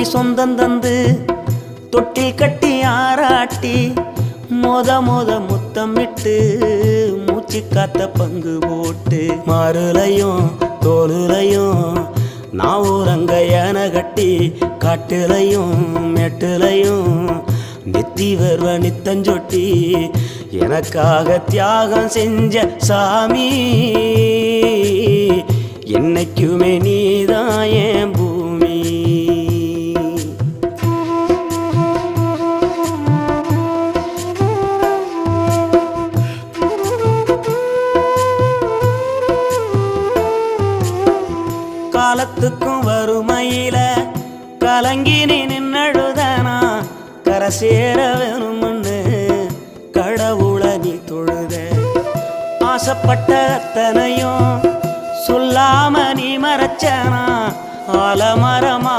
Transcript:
கோடி சொந்தம் தந்து தொட்டி கட்டி ஆராட்டி மொத முத்தமிட்டு மூச்சு காத்த பங்கு போட்டு மாறுலையும் தோலுலையும் நான் ஊரங்க யானை கட்டி காட்டுலையும் மெட்டுலையும் நெத்தி வருவ நித்தஞ்சொட்டி எனக்காக தியாகம் செஞ்ச சாமி என்னைக்குமே நீதான் என் பூமி. காலத்துக்கும் வறுமையில கலங்கி நீ நின்னழுதனா கரை சேர வேணும்னு கடவுளை நீ தொழுத ஆசைப்பட்ட அத்தனையும் சொல்லாம நீ மறைச்சனா ஆலமரமா